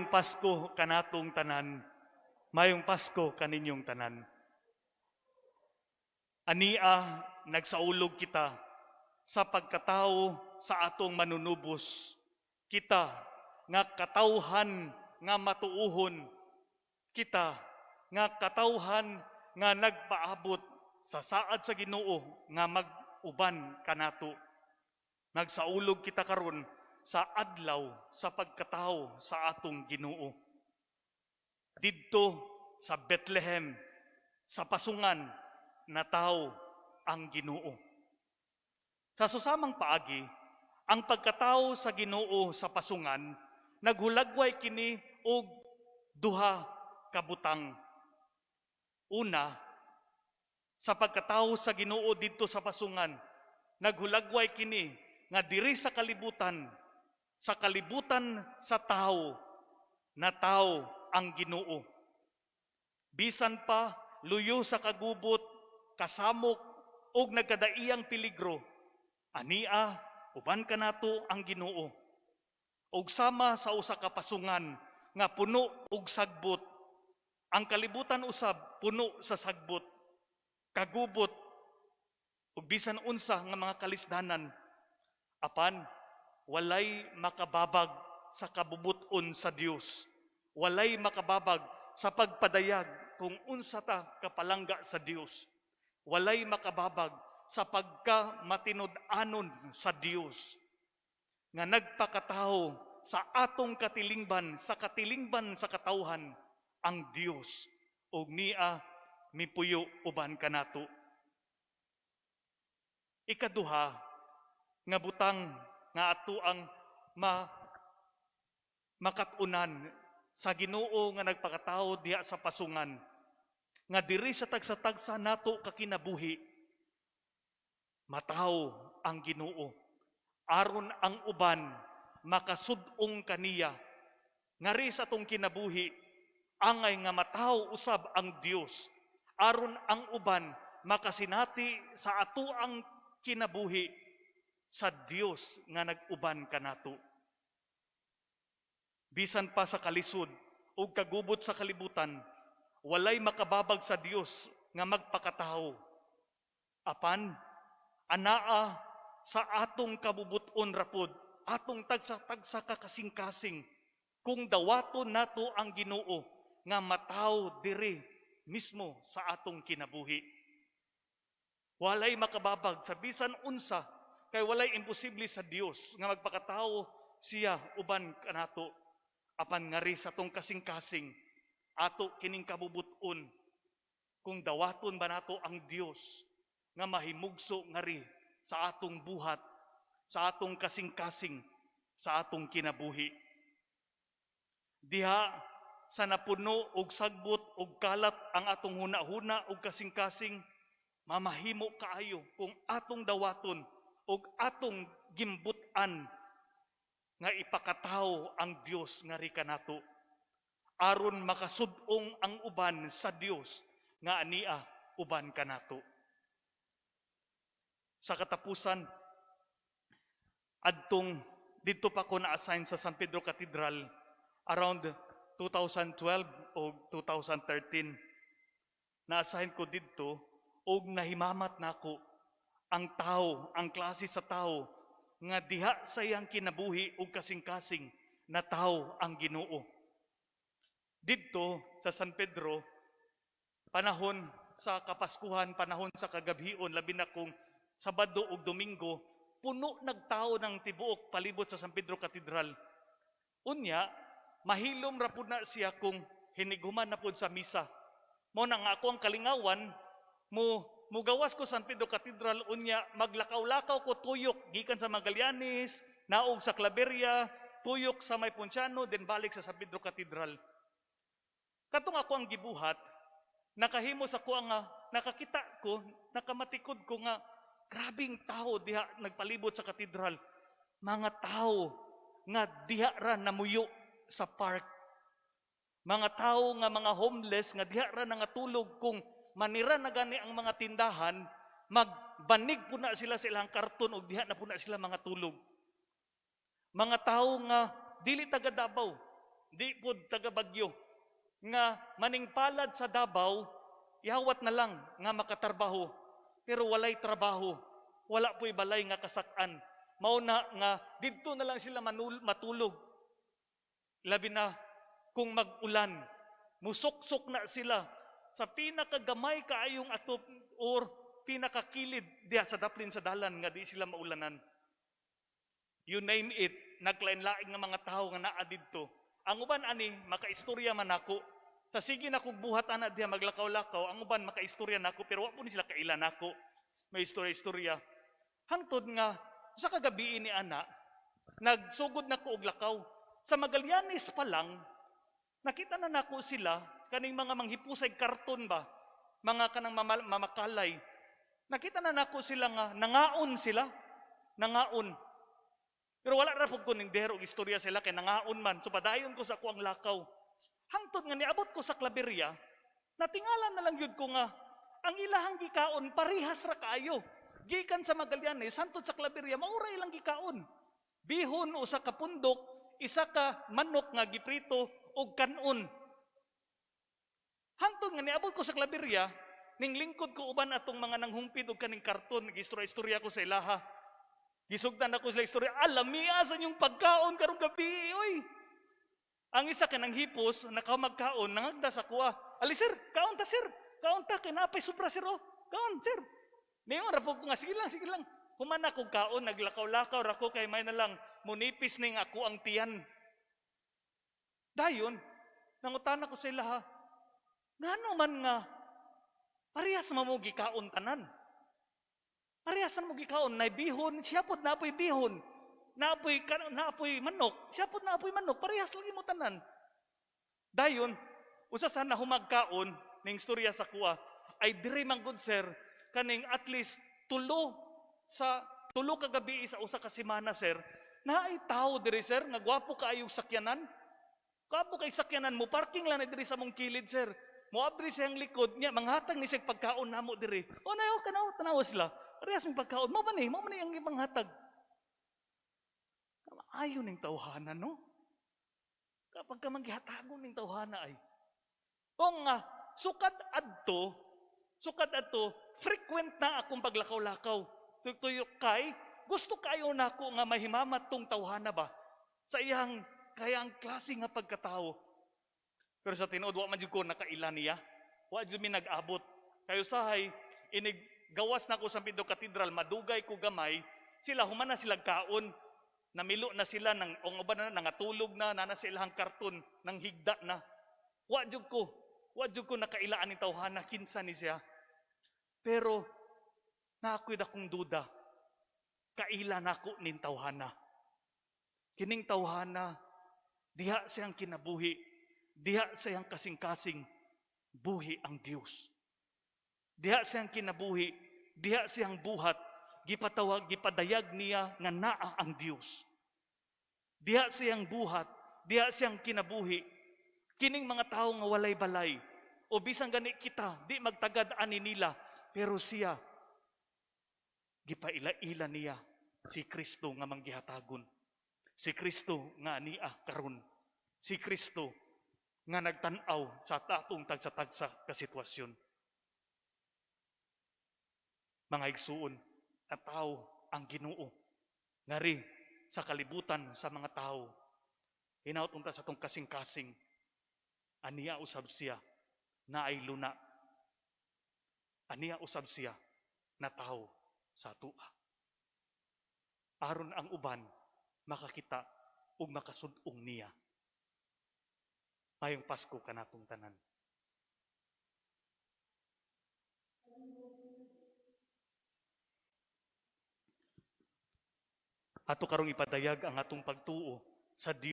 Pasko kanatong tanan, mayong Pasko kaninyong tanan. Ania nagsaulog kita sa pagkatao sa atong manunubos. Kita nga katawhan nga matuuhon. Kita nga katawhan nga nagpaabot sa saad sa Ginoo nga mag-uban kanato. Nagsaulog kita karon sa adlaw sa pagkatao sa atong Ginoo. Didto sa Bethlehem, sa pasungan, nataw ang Ginoo. Sa susamang paagi, ang pagkatao sa Ginoo sa pasungan, naghulagway kini og duha ka butang. Una, sa pagkatao sa Ginoo didto sa pasungan, naghulagway kini nga diri sa kalibutan sa tao, nataw ang Ginoo. Bisan pa luyo sa kagubot, kasamok og nagkadaiyang peligro, ania uban kanato ang Ginoo. Og sama sa usa ka pasungan nga puno og sagbot, ang kalibutan usab puno sa sagbot, kagubot ug bisan unsa nga mga kalisdanan, apan walay makababag sa kabubuton sa Dios. Walay makababag sa pagpadayag kung unsa ta kapalangga sa Dios. Walay makababag sa pagkamatinud-anon sa Dios nga nagpakatao sa atong katilingban, sa katilingban sa katawhan ang Dios, ug niya mipuyo uban kanato. Ikaduha nga butang nga ato ang makatunan sa Ginoo nga nagpakatao diha sa pasungan, nga diri sa tagsa-tagsa nato kakinabuhi, mataw ang Ginoo aron ang uban makasud-ong kaniya. Ngari sa atong kinabuhi, angay nga mataw usab ang Dios aron ang uban makasinati sa ato ang kinabuhi sa Dios nga nag-uban kanato. Bisan pa sa kalisod o kagubot sa kalibutan, walay makababag sa Dios nga magpakataho. Apan, anaa sa atong kabubuton rapod, atong tagsa-tagsa kakasing-kasing, kung dawaton nato ang Ginoo nga mataw diri mismo sa atong kinabuhi. Walay makababag sa bisan unsa, kay walay imposible sa Dios nga magpakatao siya uban kanato. Apan ngari sa tong kasing-kasing ato kining kabubuton, kung dawaton ba nato ang Dios nga mahimugso ngari sa atong buhat, sa atong kasing-kasing, sa atong kinabuhi. Diha sa napuno og sagbot og kalat ang atong huna-huna og kasing-kasing, mamahimo kaayo kung atong dawaton og atong gimbutan nga ipakatao ang Dios nga ri kanato, aron makasud-ong ang uban sa Dios nga ania uban kanato. Sa katapusan, adtong dito pa ko na-assign sa San Pedro Cathedral around 2012 o 2013. Na-assign ko dito og nahimamat nako ang tao, ang klase sa tao nga diha sa iyang kinabuhi ug kasing-kasing na tao ang Ginoo. Didto sa San Pedro, panahon sa Kapaskuhan, panahon sa kagabhion, labi na kung Sabado ug Domingo, puno nagtao ng tibuok palibot sa San Pedro Cathedral. Unya, mahilom ra pud na siya kung hiniguman na pud sa misa. Mao na nga ako ang kalingawan, mugawas ko San Pedro Cathedral, unya maglakaw-lakaw ko tuyok gikan sa Magallanes, naog sa Claveria, tuyok sa May Ponciano, then balik sa San Pedro Cathedral. Katong ako ang gibuhat, nakahimo sa ko nga nakakita ko, nakamatikod ko nga grabing tao diha nagpalibot sa katedral. Mga tao nga diha ra namuyo sa park. Mga tao nga mga homeless nga diha ra nangatulog, kung manira na gani ang mga tindahan, magbanig po na sila sa ilang karton o diha na po na sila mga tulog. Mga tao nga dili taga Davao, di pud taga Bagyo nga maningpalad sa Davao, ihawat na lang nga makatarbaho, pero walay trabaho, wala po'y balay nga kasak-an. Mao na nga didto na lang sila matulog. Labi na kung mag-ulan, musuksok na sila sa pinakagamay kaayong atop or pinakakilid diha sa daplin sa dalan nga di sila maulanan. You name it, naglain-laing nga mga tao nga naa didto. Ang uban ani makaistorya man ako. Sa sige na kog buhat ana diha maglakaw-lakaw, ang uban makaistorya nako pero wa po ni sila kailan nako. May istorya-istorya. Hangtod nga sa kagabi ni ana, nagsugod na ko og lakaw. Sa Magallanes pa lang, nakita na nako sila kaning mga manghipusay karton ba, mga kanang mamakalay. Nakita na nako sila nga nangaon sila, nangaon. Pero wala ra pud ko ning dero og istorya sila kay nangaon man. So padayon ko sa kuang lakaw. Hangtod nga niabot ko sa Claveria, natingalan na lang yun ko nga ang ilahang gikaon parihas ra kaayo. Gikan sa Magallanes, hangtod sa Claveria, maura ilang gikaon. Bihon o sa kapundok, isa ka manok nga giprito o kanon. Hangtod nga niabot ko sa Claveria, ning lingkod ko uban atong mga nanghumpid og kaning karton, nag-istorya ko sa ilaha. Gisugdan ako sila istorya, alamiya sa inyong pagkaon karong gabi, oy. Ang isa kanang hipos, nakamagkaon, nangagda sa kuha. Ali sir, kaon ta sir, kaon ta, kay napay sobra sir, oh. Kaon sir. Ngayon, rapog ko nga, sige lang. Human ako kaon, naglakaw-lakaw, rako kay may na lang, munipis ning ako ang tiyan. Dayon, nangutan ko sa ilaha, ngano man nga, parehas mamugi kaon tanan. Parehas na mugi kaon, na bihon, siya pod na apoy bihon. Naapoy manok, siya pod naapoy manok, parehas lagi mo tanan. Dayon, usa sana humagkaon ning istorya sa kuha, ay diri man good sir, kaning at least tulo ka gabi sa usa ka semana sir, naay tao diri sir, nga gwapo kaayong sakyanan. Gwapo kay sakyanan mo, parking lang na diri sa mong kilid sir. Mo abri siyang likod niya, manghatag ni siya pagkaon namo diri. O nayo kanaw tanaw sila. Parehas mong pagkaon, mo man ni ang ipanghatag. Ayaw ning tawhana, no? Kapag ka manghihatagon ning tawhana ay. O nga, sukad adto, frequent na akong paglakaw-lakaw. Tuyok kay, gusto kayo na ako nga mahimamat tong tawhana ba? Sa iyang kayang klase nga pagkatao. Pero sa tinuod, wa man jud ko nakaila niya. Wa jud mi nag-abot. Kayo sahay, gawas na ko sa Pido Cathedral, madugay ko gamay, sila humana sila kaon. Namilo na sila ng uban na nangatulog na nana sa ilang karton nang higda na. Wa jud ko nakailaan ni tawhana kinsa ni siya. Pero naakoy dakong duda. Kaila nako nin tawhana. Kining tawhana diha siyang kinabuhi, diha siyang kasing-kasing buhi ang Dios. Diha siyang kinabuhi, diha siyang buhat, gipadayag niya nga naa ang Dios. Diha siyang buhat, diha siyang kinabuhi. Kining mga tao nga walay balay, o bisang gani kita, di magtagad ani nila, pero siya, gipaila-ila niya, si Kristo nga manggihatagon. Si Kristo nga ania karon. Si Kristo nga nagtanaw sa tatong tagsa-tagsa ka sitwasyon. Mga igsuon, at tao ang Ginoo ngari sa kalibutan sa mga tao. Hinaut unta sa tong kasing-kasing, aniya usab siya na ay luna. Aniya usab siya na tao sa tuwa. Aron ang uban makakita ug makasud-ong niya. Mayong Pasko kanatong tanan. Ato karong ipadayag ang atong pagtuo sa Dios